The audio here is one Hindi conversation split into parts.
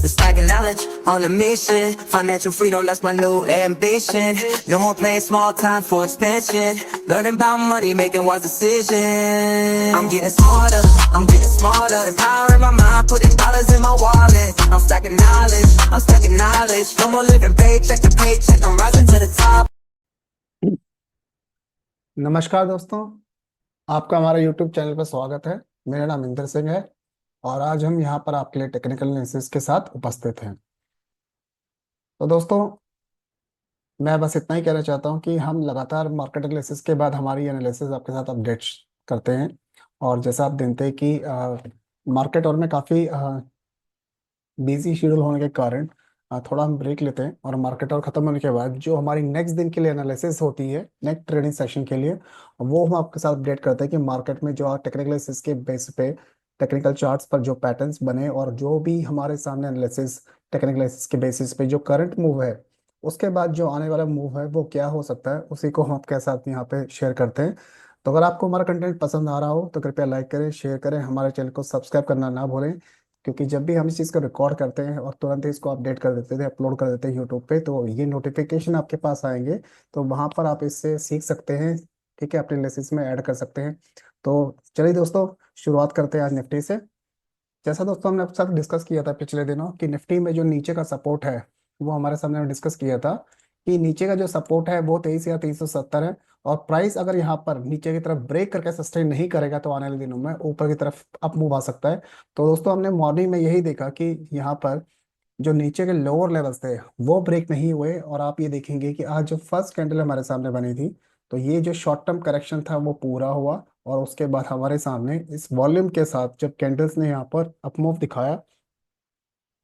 The stacking knowledge on a mission. Financial freedom, that's my new ambition. No more playing small time for expansion. Learning about money, making wise decisions. I'm getting smarter, I'm getting smarter. Empowering my mind, putting dollars in my wallet. I'm stacking knowledge, I'm stacking knowledge. No more living paycheck to paycheck, I'm rising to the top. नमस्कार दोस्तों, आपका हमारे YouTube चैनल पर स्वागत है। मेरा नाम इंद्र सिंह है और आज हम यहाँ पर आपके लिए टेक्निकल एनालिसिस के साथ उपस्थित हैं। तो दोस्तों, मैं बस इतना ही कहना चाहता हूँ कि हम लगातार मार्केट एनालिसिस के बाद हमारी एनालिसिस आपके साथ अपडेट्स करते हैं। और जैसा आप जानते हैं कि मार्केट और में काफ़ी बिजी शेड्यूल होने के कारण थोड़ा हम ब्रेक लेते हैं और मार्केट और खत्म होने के बाद जो हमारी नेक्स्ट दिन के लिए एनालिसिस होती है, नेक्स्ट ट्रेडिंग सेशन के लिए, वो हम आपके साथ अपडेट करते हैं कि मार्केट में जो टेक्निकल एनालिसिस के बेस पे टेक्निकल चार्ट्स पर जो पैटर्न्स बने और जो भी हमारे सामने एनालिसिस टेक्निकल एनालिसिस के बेसिस पे जो करंट मूव है, उसके बाद जो आने वाला मूव है वो क्या हो सकता है, उसी को हम आपके साथ यहाँ पे शेयर करते हैं। तो अगर आपको हमारा कंटेंट पसंद आ रहा हो तो कृपया लाइक करें, शेयर करें, हमारे चैनल को सब्सक्राइब करना ना भूलें। क्योंकि जब भी हम इस चीज़ को रिकॉर्ड करते हैं और तुरंत ही इसको अपडेट कर देते थे, अपलोड कर देते हैं यूट्यूब पे, तो ये नोटिफिकेशन आपके पास आएंगे। तो वहाँ पर आप इससे सीख सकते हैं, ठीक है, अपने लेसिस में ऐड कर सकते हैं। तो चलिए दोस्तों, शुरुआत करते हैं आज निफ्टी से। जैसा दोस्तों हमने आपके साथ डिस्कस किया था पिछले दिनों कि निफ्टी में जो नीचे का सपोर्ट है, वो हमारे सामने डिस्कस किया था कि नीचे का जो सपोर्ट है वो 23,370 है। और प्राइस अगर यहाँ पर नीचे की तरफ ब्रेक करके सस्टेन नहीं करेगा तो आने वाले दिनों में ऊपर की तरफ अप मूव आ सकता है। तो दोस्तों, हमने मॉर्निंग में यही देखा कि यहाँ पर जो नीचे के लोअर लेवल्स थे वो ब्रेक नहीं हुए। और आप ये देखेंगे कि आज जो फर्स्ट कैंडल हमारे सामने बनी थी, तो ये जो शॉर्ट टर्म करेक्शन था वो पूरा हुआ। और उसके बाद हमारे सामने इस वॉल्यूम के साथ जब कैंडल्स ने यहाँ पर अपमूव दिखाया,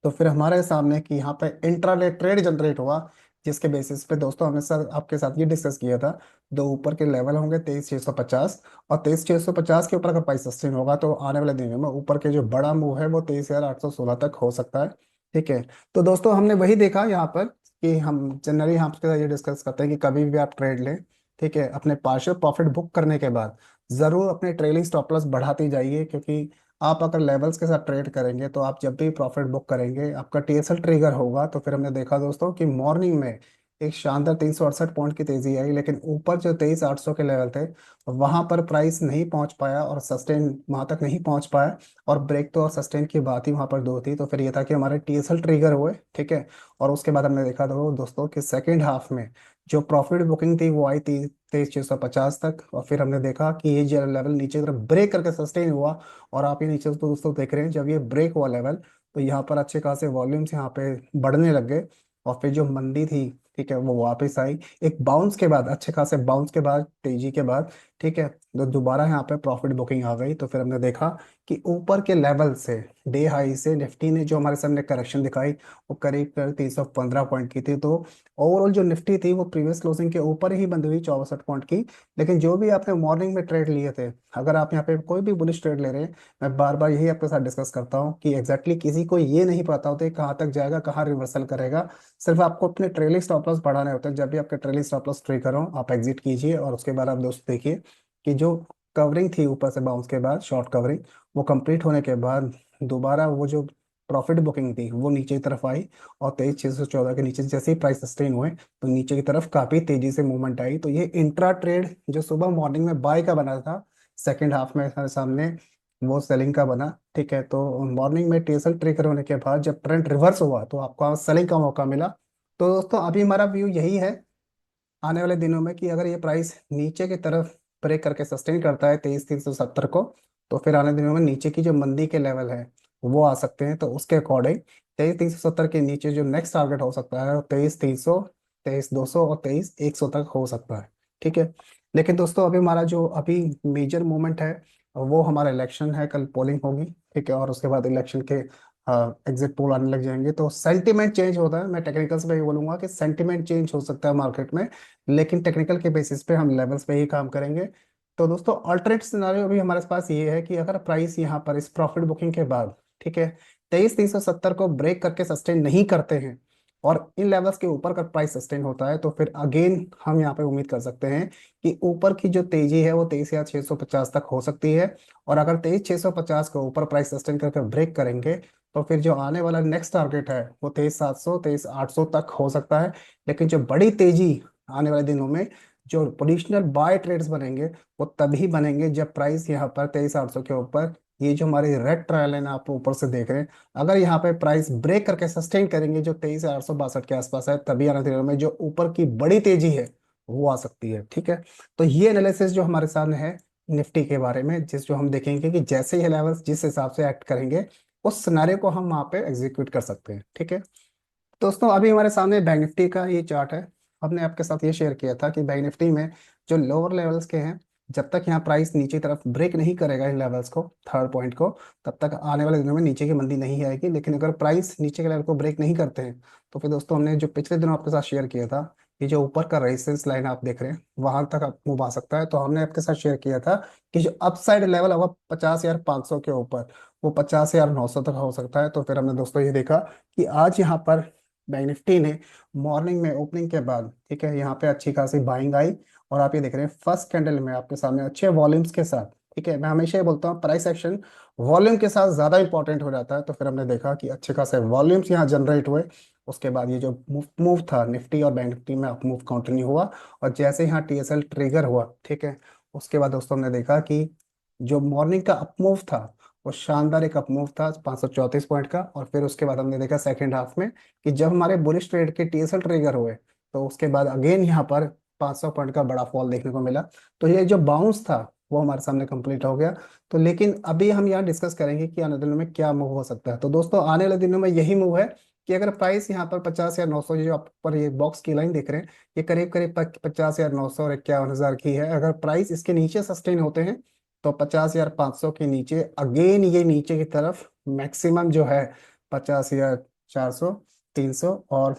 तो फिर हमारे सामने कि यहाँ पे इंट्राडे ट्रेड जनरेट हुआ, जिसके बेसिस पे दोस्तों हमने सर आपके साथ ये डिस्कस किया था, दो ऊपर के लेवल होंगे 23,650, और 23,650 के ऊपर अगर प्राइस सस्टेन होगा तो आने वाले दिनों में ऊपर के जो बड़ा मूव है वो 23,816 तक हो सकता है। ठीक है, तो दोस्तों हमने वही देखा यहाँ पर कि हम जनरली हम आपके साथ ये डिस्कस करते हैं कि कभी भी आप ट्रेड लें, ठीक है, अपने पार्शियल प्रॉफिट बुक करने के बाद जरूर अपने ट्रेलिंग स्टॉप लॉस बढ़ाते जाइए। क्योंकि आप अगर लेवल्स के साथ ट्रेड करेंगे तो आप जब भी प्रॉफिट बुक करेंगे आपका टीएसएल ट्रिगर होगा। तो फिर हमने देखा दोस्तों कि मॉर्निंग में एक शानदार 368 पॉइंट की तेजी आई, लेकिन ऊपर जो 23,800 के लेवल थे वहां पर प्राइस नहीं पहुंच पाया और सस्टेन वहां तक नहीं पहुंच पाया। और ब्रेक तो और सस्टेन की बात ही वहां पर दो थी। तो फिर ये था कि हमारे टीएसएल ट्रिगर हुए, ठीक है। और उसके बाद हमने देखा दोस्तों कि सेकेंड हाफ में जो प्रॉफिट बुकिंग थी वो आई थी 23,650 तक। और फिर हमने देखा कि ये जो लेवल नीचे की तरफ ब्रेक करके सस्टेन हुआ। और आप ये नीचे तो दोस्तों देख रहे हैं, जब ये ब्रेक हुआ लेवल तो यहाँ पर अच्छे खासे वॉल्यूम्स यहाँ पे बढ़ने लग गए। और फिर जो मंदी थी, ठीक है, वो वापस आई एक बाउंस के बाद, अच्छे खासे बाउंस के बाद, तेजी के बाद, ठीक है। तो दोबारा यहाँ पे प्रॉफिट बुकिंग आ गई। तो फिर हमने देखा कि ऊपर के लेवल से डे हाई से निफ्टी ने जो हमारे सामने करेक्शन दिखाई वो करीब करीब 315 पॉइंट की थी। तो ओवरऑल जो निफ्टी थी वो प्रीवियस क्लोजिंग के ऊपर ही बंद हुई 64 पॉइंट की। लेकिन जो भी आपने मॉर्निंग में ट्रेड लिए थे, अगर आप यहाँ पे कोई भी बुलिश ट्रेड ले रहे हैं, मैं बार बार यही आपके साथ डिस्कस करता हूँ कि एग्जैक्टली किसी को ये नहीं पता होता है कहाँ तक जाएगा, कहाँ रिवर्सल करेगा। सिर्फ आपको अपने ट्रेलिंग स्टॉप लॉस बढ़ाने होते हैं। जब भी आपके ट्रेलिंग स्टॉप लॉस ट्रिगर हो आप एग्जिट कीजिए और उसके बाद आप दोस्त देखिए कि जो कवरिंग थी ऊपर से बाउंस के बाद, शॉर्ट कवरिंग, वो कंप्लीट होने के बाद दोबारा वो जो प्रॉफिट बुकिंग थी वो नीचे की तरफ आई। और 23,614 के नीचे जैसे ही प्राइस सस्टेन हुए तो नीचे की तरफ काफी तेजी से मूवमेंट आई। तो ये इंट्रा ट्रेड जो सुबह मॉर्निंग में बाय का बना था, सेकंड हाफ में हमारे सामने वो सेलिंग का बना, ठीक है। तो मॉर्निंग में टीएसएल ट्रिगर होने के बाद जब ट्रेंड रिवर्स हुआ तो आपको सेलिंग का मौका मिला। तो दोस्तों अभी हमारा व्यू यही है आने वाले दिनों में कि अगर ये प्राइस नीचे की तरफ ब्रेक करके सस्टेन करता है 23,370 को, तो फिर आने दिनों में नीचे की जो मंदी के लेवल है वो आ सकते हैं। तो उसके अकॉर्डिंग 23,370 के नीचे जो नेक्स्ट टारगेट हो सकता है वो 23,300, 23,200 और 23,100 तक हो सकता है, ठीक है। लेकिन दोस्तों अभी हमारा जो अभी मेजर मूवमेंट है वो हमारा इलेक्शन है, कल पोलिंग होगी, ठीक है। और उसके बाद इलेक्शन के एग्जिट पोल आने लग जाएंगे तो सेंटिमेंट चेंज होता है। मैं टेक्निकल्स पे ही बोलूंगा कि सेंटिमेंट चेंज हो सकता है मार्केट में, लेकिन टेक्निकल के बेसिस पे हम लेवल्स पे ही काम करेंगे। तो दोस्तों अल्टरनेट सिनारियो अभी हमारे पास ये है कि अगर प्राइस यहाँ पर इस प्रॉफिट बुकिंग के बाद, ठीक है, 23,370 को ब्रेक करके सस्टेन नहीं करते हैं और इन लेवल्स के ऊपर का प्राइस सस्टेन होता है, तो फिर अगेन हम यहाँ पे उम्मीद कर सकते हैं कि ऊपर की जो तेजी है वो 23,650 तक हो सकती है। और अगर 23,650 के ऊपर प्राइस सस्टेन करके ब्रेक करेंगे तो फिर जो आने वाला नेक्स्ट टारगेट है वो 23,700 23,800 तक हो सकता है। लेकिन जो बड़ी तेजी आने वाले दिनों में, जो पोजिशनल बाय ट्रेड्स बनेंगे, वो तभी बनेंगे जब प्राइस यहाँ पर 23,800 के ऊपर, ये जो हमारी रेड ट्रायल लाइन आप ऊपर से देख रहे हैं, अगर यहाँ पे प्राइस ब्रेक करके सस्टेन करेंगे जो 23,862 के आसपास है, तभी आने वाले दिनों में जो ऊपर की बड़ी तेजी है वो आ सकती है। ठीक है, तो ये एनालिसिस जो हमारे सामने है निफ्टी के बारे में, जिस जो हम देखेंगे कि जैसे ये लेवल्स जिस हिसाब से एक्ट करेंगे, उस सिनेरियो को हम वहाँ पे एग्जीक्यूट कर सकते हैं। ठीक है दोस्तों, अभी हमारे सामने बैंक निफ्टी का ये चार्ट है। हमने आपके साथ ये शेयर किया था कि बैंक निफ्टी में जो लोअर लेवल्स के हैं, जब तक यहाँ प्राइस नीचे तरफ ब्रेक नहीं करेगा इन लेवल्स को, थर्ड पॉइंट को, तब तक आने वाले दिनों में नीचे की मंदी नहीं आएगी। लेकिन अगर प्राइस नीचे के लेवल को ब्रेक नहीं करते हैं, तो फिर दोस्तों हमने जो पिछले दिनों आपके साथ शेयर किया था, ये जो ऊपर का रेजिस्टेंस लाइन आप देख रहे हैं, वहां तक आप मूव आ सकता है। तो हमने आपके साथ शेयर किया था कि जो अपसाइड लेवल होगा 50,500 के ऊपर, वो 50,900 तक हो सकता है। तो फिर हमने दोस्तों ये देखा कि आज यहाँ पर बैंक निफ्टी ने मॉर्निंग में ओपनिंग के बाद, ठीक है, यहाँ पे अच्छी खासी बाइंग आई। और आप ये देख रहे हैं फर्स्ट कैंडल में आपके सामने अच्छे वॉल्यूम्स के साथ, ठीक है, मैं हमेशा ये बोलता हूँ प्राइस एक्शन वॉल्यूम के साथ ज्यादा इंपॉर्टेंट हो जाता है। तो फिर हमने देखा कि अच्छे खासे वॉल्यूम्स यहाँ जनरेट हुए। उसके बाद ये जो मूव मूव था निफ्टी और बैंक निफ्टी में, अप मूव कंटिन्यू हुआ। और जैसे यहाँ टीएसएल ट्रिगर हुआ, ठीक है, उसके बाद दोस्तों हमने देखा कि जो मॉर्निंग का अप मूव था वो शानदार एक अप मूव था 534 पॉइंट का। और फिर उसके बाद हमने देखा सेकंड हाफ में कि जब हमारे बुलिश ट्रेड के टीएसएल ट्रिगर हुए, तो उसके बाद अगेन यहाँ पर 500 पॉइंट का बड़ा फॉल देखने को मिला। तो ये जो बाउंस था वो हमारे सामने कंप्लीट हो गया। तो लेकिन अभी हम यहाँ डिस्कस करेंगे कि आने वाले दिनों में क्या मूव हो सकता है। तो दोस्तों आने वाले दिनों में यही मूव है कि अगर प्राइस यहाँ पर 50,900, जो आप पर ये बॉक्स की लाइन देख रहे हैं, ये करीब करीब 50,900 और 51,000 की है। अगर प्राइस इसके नीचे सस्टेन होते हैं, तो 50,500 के नीचे अगेन ये नीचे की तरफ मैक्सिमम जो है 50,400, 300 और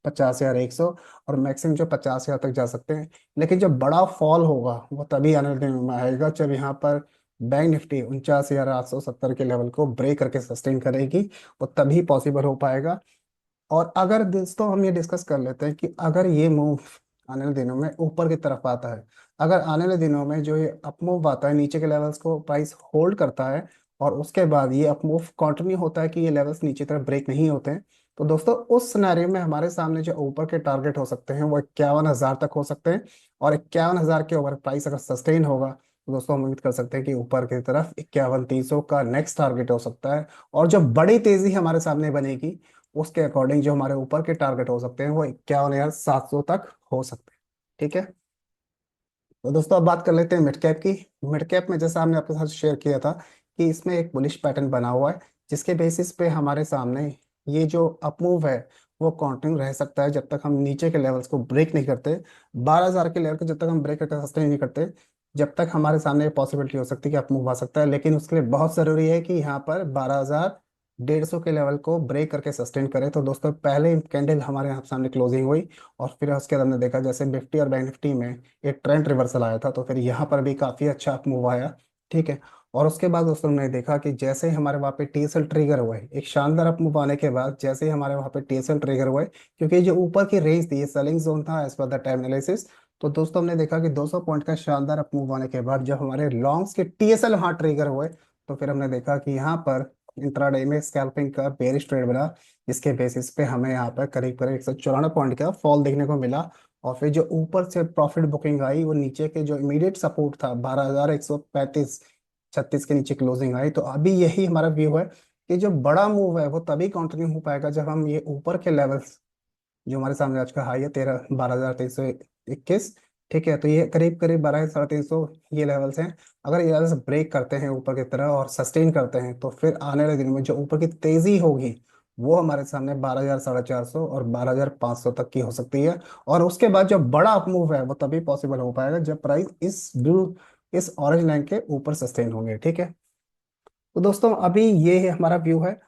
50,100, और मैक्सिमम जो 50,000 तक जा सकते हैं। लेकिन जो बड़ा फॉल होगा वो तभी आने वाले दिनों में आएगा जब यहाँ पर बैंक निफ्टी 49,870 के लेवल को ब्रेक करके सस्टेन करेगी। वो तभी पॉसिबल हो पाएगा। और अगर दोस्तों हम ये डिस्कस कर लेते हैं कि अगर ये मूव आने वाले दिनों में ऊपर की तरफ आता है, अगर आने वाले दिनों में जो ये अप मूव आता है नीचे के लेवल्स को प्राइस होल्ड करता है, और उसके बाद ये अप मूव कंटिन्यू होता है कि ये लेवल्स नीचे तरफ ब्रेक नहीं होते हैं, तो दोस्तों उस सिनेरियो में हमारे सामने जो ऊपर के टारगेट हो सकते हैं वो 51,000 तक हो सकते हैं। और 51,000 के ऊपर प्राइस अगर सस्टेन होगा, तो दोस्तों हम उम्मीद कर सकते हैं कि ऊपर की तरफ 51,300 का नेक्स्ट टारगेट हो सकता है। और जो बड़ी तेजी हमारे सामने बनेगी, उसके अकॉर्डिंग जो हमारे ऊपर के टारगेट हो सकते हैं वो 51,700 तक हो सकते हैं। ठीक है, तो दोस्तों अब बात कर लेते हैं मिड कैप की। मिड कैप में जैसा हमने आपके साथ शेयर किया था कि इसमें एक बुलिश पैटर्न बना हुआ है, जिसके बेसिस पे हमारे सामने ये जो अपमूव है वो कंटिन्यू रह सकता है जब तक हम नीचे के लेवल्स को ब्रेक नहीं करते। 12,000 के लेवल को जब तक हम ब्रेक करके सस्टेन नहीं करते, जब तक हमारे सामने पॉसिबिलिटी हो सकती है कि अपमूव आ सकता है। लेकिन उसके लिए बहुत जरूरी है कि यहाँ पर 12,150 के लेवल को ब्रेक करके सस्टेन करें। तो दोस्तों पहले कैंडल हमारे यहाँ सामने क्लोजिंग हुई, और फिर उसके बाद हमने देखा जैसे निफ्टी और बैंक निफ्टी में एक ट्रेंड रिवर्सल आया था, तो फिर यहाँ पर भी काफी अच्छा अप मूव आया। ठीक है, और उसके बाद दोस्तों हमने देखा कि जैसे ही हमारे वहाँ पे टीएसएल ट्रिगर हुए, एक शानदार अप मूव आने के बाद जैसे ही हमारे वहाँ पे टीएसएल ट्रिगर हुए, क्योंकि जो ऊपर की रेंज थी ये सेलिंग जोन था as per the time analysis. तो दोस्तों हमने देखा कि 200 पॉइंट का शानदार अप मूव आने के बाद जब हमारे लॉन्ग्स के टीएसएल वहाँ ट्रिगर हुए, तो फिर हमने देखा कि यहाँ पर इंट्राडे में स्कैल्पिंग का बेरिश ट्रेड बना, जिसके बेसिस पे हमें यहाँ पर करीब करीब 194 पॉइंट का फॉल देखने को मिला। और फिर जो ऊपर से प्रॉफिट बुकिंग आई, वो नीचे के जो इमीडिएट सपोर्ट था 12,135 36 के नीचे क्लोजिंग आई। तो अभी यही हमारा व्यू है कि जो बड़ा मूव है वो तभी कंटिन्यू हो पाएगा जब हम ये ऊपर के लेवल्स, जो हमारे सामने आज का हाई है 12,321, ठीक है, तो ये करीब करीब 12,350 ये लेवल्स हैं। अगर ये लेवल्स ब्रेक करते हैं ऊपर की तरह और सस्टेन करते हैं, तो फिर आने वाले दिनों में जो ऊपर की तेजी होगी वो हमारे सामने 12,450 और 12,500 तक की हो सकती है। और उसके बाद जो बड़ा अप मूव है वो तभी पॉसिबल हो पाएगा जब प्राइस इस ऑरेंज लाइन के ऊपर सस्टेन होंगे। ठीक है, तो दोस्तों अभी ये है हमारा व्यू है।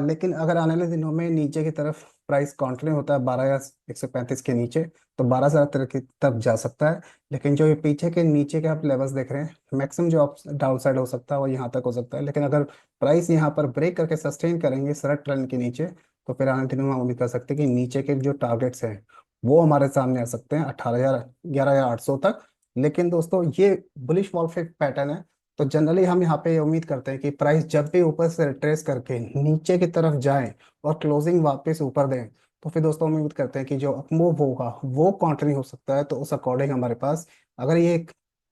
लेकिन अगर आने वाले दिनों में नीचे की तरफ प्राइस कंटिन्यू होता है 12,135 के नीचे, तो 12,000 की तरफ जा सकता है। लेकिन जो ये पीछे के नीचे के आप लेवल्स देख रहे हैं, मैक्सिमम जो आप डाउन साइड हो सकता है वो यहाँ तक हो सकता है। लेकिन अगर प्राइस यहाँ पर ब्रेक करके सस्टेन करेंगे सरट ट्रेंड के नीचे, तो फिर आने वाले दिनों में हम उम्मीद कर सकते हैं कि नीचे के जो टारगेट्स हैं वो हमारे सामने आ सकते हैं 18,000 11,800 तक। लेकिन दोस्तों ये बुलिश वॉल पैटर्न है, तो जनरली हम यहाँ पे ये उम्मीद करते हैं कि प्राइस जब भी ऊपर से रिट्रेस करके नीचे की तरफ जाए और क्लोजिंग वापस ऊपर दें, तो फिर दोस्तों हम उम्मीद करते हैं कि जो अपमूव होगा वो कंटिन्यू हो सकता है। तो उस अकॉर्डिंग हमारे पास अगर ये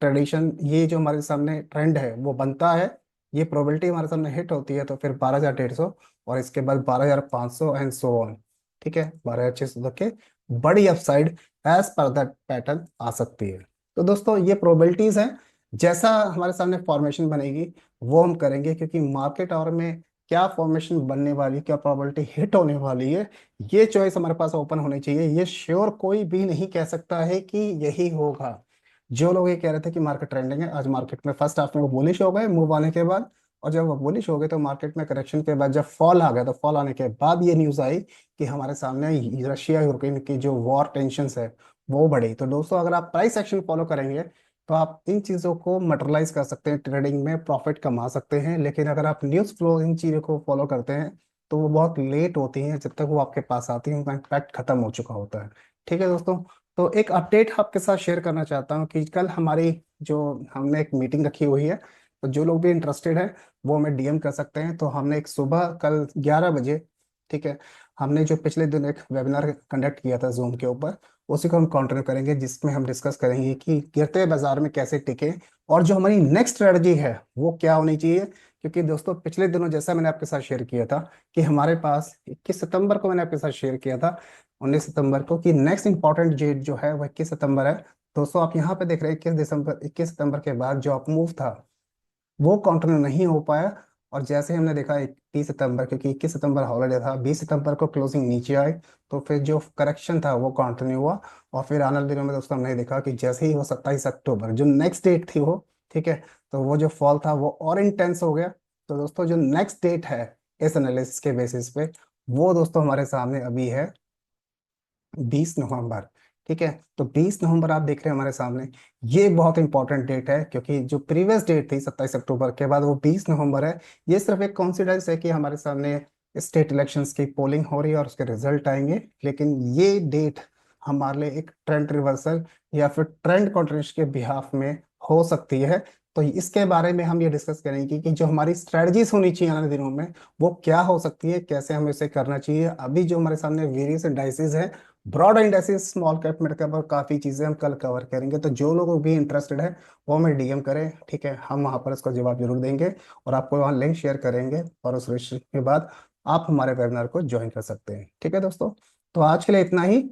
ट्रेडिशन, ये जो हमारे सामने ट्रेंड है वो बनता है, ये प्रोबेबिलिटी हमारे सामने हिट होती है, तो फिर 12,150 और इसके बाद 12,500 एंड सो ऑन। ठीक है, 12,600 तक के बड़ी अपसाइड एज पर दैट पैटर्न आ सकती है। तो दोस्तों ये प्रोबेबिलिटीज हैं, जैसा हमारे सामने फॉर्मेशन बनेगी वो हम करेंगे, क्योंकि मार्केट आवर में क्या फॉर्मेशन बनने वाली, क्या प्रोबेबिलिटी हिट होने वाली है, ये चॉइस हमारे पास ओपन होनी चाहिए। ये श्योर कोई भी नहीं कह सकता है कि यही होगा। जो लोग ये कह रहे थे कि मार्केट ट्रेंडिंग है, आज मार्केट में फर्स्ट हाफ में वो बुलिश हो गए मूव आने के बाद, और जब वो बुलिश हो गए तो मार्केट में करेक्शन के बाद जब फॉल आ गया, तो फॉल आने के बाद ये न्यूज आई कि हमारे सामने रशिया यूक्रेन की जो वॉर टेंशन है वो बढ़ी। तो दोस्तों अगर आप प्राइस एक्शन फॉलो करेंगे तो आप इन चीज़ों को मटेरियलाइज कर सकते हैं, ट्रेडिंग में प्रॉफिट कमा सकते हैं। लेकिन अगर आप न्यूज़ फ्लो इन चीज़ों को फॉलो करते हैं तो वो बहुत लेट होती हैं, जब तक वो आपके पास आती है उनका इम्पैक्ट खत्म हो चुका होता है। ठीक है दोस्तों, तो एक अपडेट आपके साथ शेयर करना चाहता हूँ कि कल हमारी जो हमने एक मीटिंग रखी हुई है, तो जो लोग भी इंटरेस्टेड है वो हमें डीएम कर सकते हैं। तो हमने एक सुबह कल 11 बजे, ठीक है, हमने जो पिछले दिन एक वेबिनार कंडक्ट किया था जूम के ऊपर, उसी को हम कंटिन्यू करेंगे, जिसमें हम डिस्कस करेंगे कि गिरते बाजार में कैसे टिके और जो हमारी नेक्स्ट स्ट्रेटजी है वो क्या होनी चाहिए। क्योंकि दोस्तों पिछले दिनों जैसा मैंने आपके साथ शेयर किया था कि हमारे पास 21 सितंबर को मैंने आपके साथ शेयर किया था, 19 सितंबर को, कि नेक्स्ट इंपॉर्टेंट डेट जो है वो 21 सितंबर है। दोस्तों आप यहाँ पे देख रहे हैं 21 सितंबर के बाद जो अपमूव था वो कंटिन्यू नहीं हो पाया। और जैसे हमने देखा 31 सितंबर, क्योंकि 21 सितंबर हॉलीडे था, 20 सितंबर को क्लोजिंग नीचे आई, तो फिर जो करेक्शन था वो कंटिन्यू हुआ। और फिर आने वाले दिनों में दोस्तों हमने देखा कि जैसे ही वो 27 अक्टूबर जो नेक्स्ट डेट थी वो, ठीक है, तो वो जो फॉल था वो और इंटेंस हो गया। तो दोस्तों जो नेक्स्ट डेट है इस एनालिसिस के बेसिस पे, वो दोस्तों हमारे सामने अभी है 20 नवंबर। ठीक है, तो 20 नवंबर आप देख रहे हैं हमारे सामने, ये बहुत इंपॉर्टेंट डेट है, क्योंकि जो प्रीवियस डेट थी 27 अक्टूबर के बाद वो 20 नवंबर है। ये सिर्फ एक कॉन्सिडेंस है कि हमारे सामने स्टेट इलेक्शंस की पोलिंग हो रही है और उसके रिजल्ट आएंगे, लेकिन ये डेट हमारे लिए एक ट्रेंड रिवर्सल या फिर ट्रेंड कंटिन्यूशन के बिहाफ में हो सकती है। तो इसके बारे में हम ये डिस्कस करेंगे कि जो हमारी स्ट्रेटजीज होनी चाहिए आने दिनों में वो क्या हो सकती है, कैसे हमें इसे करना चाहिए। अभी जो हमारे सामने वेरियस इंडाइसेस है, broad indexes, small cap, mid cap और काफी चीजें हम कल कवर करेंगे। तो जो लोग भी इंटरेस्टेड है वो हमें डीएम करें, ठीक है, हम वहां पर इसका जवाब जरूर देंगे और आपको वहाँ लिंक शेयर करेंगे, और उस रजिस्ट्रेशन के बाद आप हमारे वेबिनार को ज्वाइन कर सकते हैं। ठीक है दोस्तों, तो आज के लिए इतना ही,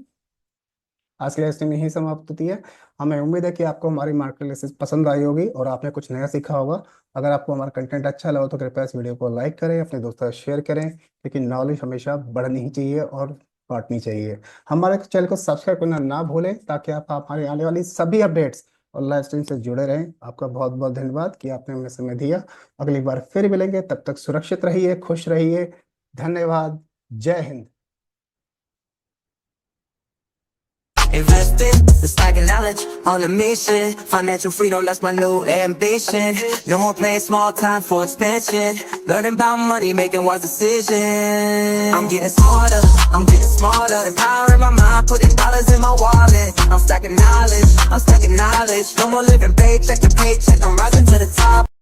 आज के लिए स्ट्रीम यही समाप्त होती है। हमें उम्मीद है कि आपको हमारी मार्केट एनालिसिस पसंद आई होगी और आपने कुछ नया सीखा होगा। अगर आपको हमारा कंटेंट अच्छा लगा तो कृपया इस वीडियो को लाइक करें, अपने दोस्तों से शेयर करें, लेकिन नॉलेज हमेशा बढ़नी ही चाहिए और बांटनी चाहिए। हमारे चैनल को सब्सक्राइब करना ना भूलें, ताकि आप हमारी आने वाली सभी अपडेट्स और लाइव स्ट्रीम से जुड़े रहें। आपका बहुत बहुत धन्यवाद कि आपने हमें समय दिया। अगली बार फिर मिलेंगे, तब तक सुरक्षित रहिए, खुश रहिए। धन्यवाद। जय Hind. Investing, it's like knowledge on a mission. Financial freedom, that's my new ambition. No more playing small time for expansion. Learning about money, making wise decisions. I'm getting smarter, I'm getting smarter. Empowering my mind, putting dollars in my wallet. I'm stacking knowledge, I'm stacking knowledge. No more living paycheck to paycheck, I'm rising to the top.